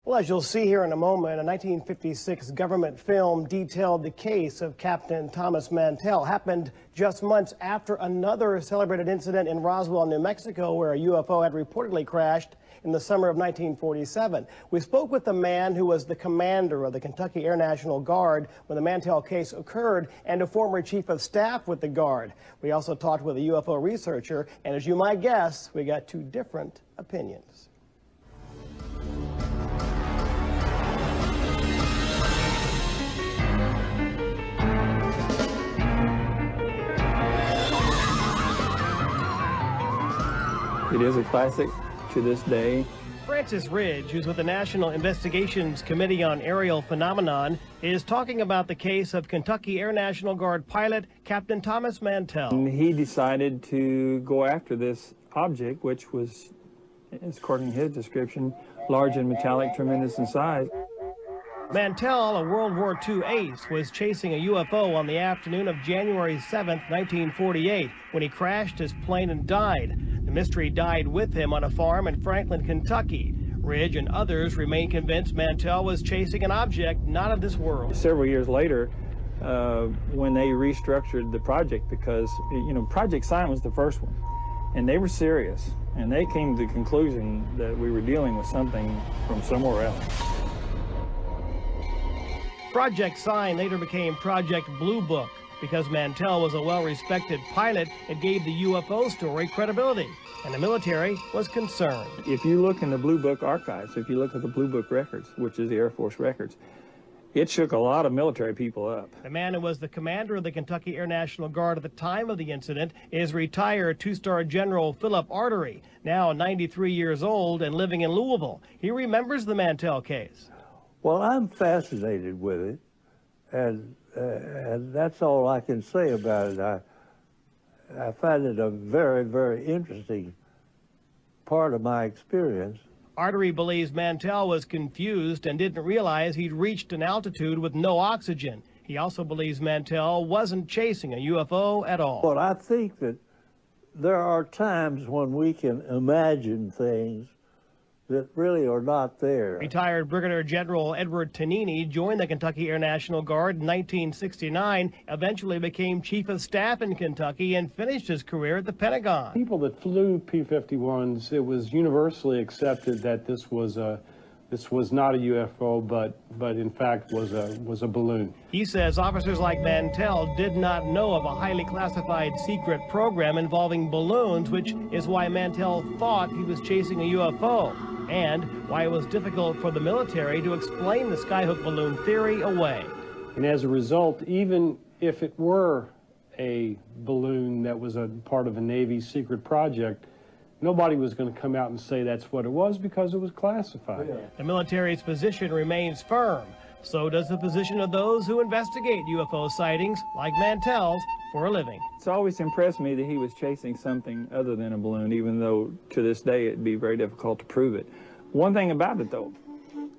Well, as you'll see here in a moment, a 1956 government film detailed the case of Captain Thomas Mantell. Happened just months after another celebrated incident in Roswell, New Mexico, where a UFO had reportedly crashed in the summer of 1947. We spoke with the man who was the commander of the Kentucky Air National Guard when the Mantell case occurred, and a former chief of staff with the Guard. We also talked with a UFO researcher, and as you might guess, we got two different opinions. It is a classic to this day. Francis Ridge, who's with the National Investigations Committee on Aerial Phenomenon, is talking about the case of Kentucky Air National Guard pilot Captain Thomas Mantell. And he decided to go after this object, which was, according to his description, large and metallic, tremendous in size. Mantell, a World War II ace, was chasing a UFO on the afternoon of January 7, 1948, when he crashed his plane and died. The mystery died with him on a farm in Franklin, Kentucky. Ridge and others remain convinced Mantell was chasing an object not of this world. Several years later, when they restructured the project, because, Project Sign was the first one, and they were serious, and they came to the conclusion that we were dealing with something from somewhere else. Project Sign later became Project Blue Book. Because Mantell was a well-respected pilot, it gave the UFO story credibility, and the military was concerned. If you look in the Blue Book archives, if you look at the Blue Book records, which is the Air Force records, it shook a lot of military people up. The man who was the commander of the Kentucky Air National Guard at the time of the incident is retired two-star General Philip Artery, now 93 years old and living in Louisville. He remembers the Mantell case. Well, I'm fascinated with it, and that's all I can say about it. I find it a very, very interesting part of my experience. Artery believes Mantell was confused and didn't realize he'd reached an altitude with no oxygen. He also believes Mantell wasn't chasing a UFO at all. Well, I think that there are times when we can imagine things that really are not there. Retired Brigadier General Edward Tanini joined the Kentucky Air National Guard in 1969, eventually became Chief of Staff in Kentucky, and finished his career at the Pentagon. People that flew P-51s, it was universally accepted that this was not a UFO, but in fact was a balloon. He says officers like Mantell did not know of a highly classified secret program involving balloons, which is why Mantell thought he was chasing a UFO, and why it was difficult for the military to explain the skyhook balloon theory away. And as a result, even if it were a balloon that was a part of a Navy secret project, nobody was going to come out and say that's what it was because it was classified. The military's position remains firm. So does the position of those who investigate UFO sightings, like Mantell's, for a living. It's always impressed me that he was chasing something other than a balloon, even though to this day it'd be very difficult to prove it. One thing about it, though,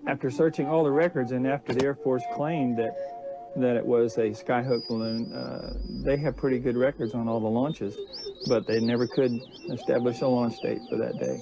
after searching all the records and after the Air Force claimed that it was a skyhook balloon, they have pretty good records on all the launches, but they never could establish a launch date for that day.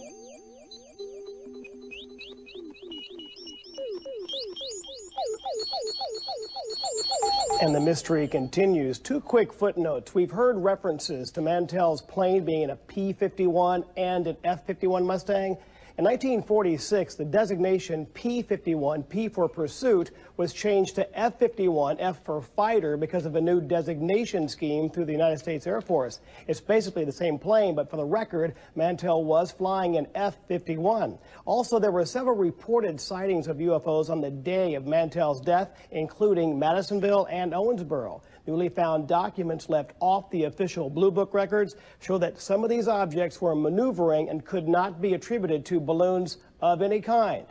And the mystery continues. Two quick footnotes. We've heard references to Mantell's plane being in a P-51 and an F-51 Mustang. In 1946, the designation P-51, P for pursuit, was changed to F-51, F for fighter, because of a new designation scheme through the United States Air Force. It's basically the same plane, but for the record, Mantell was flying an F-51. Also, there were several reported sightings of UFOs on the day of Mantell's death, including Madisonville and Owensboro. Newly found documents left off the official Blue Book records show that some of these objects were maneuvering and could not be attributed to balloons of any kind.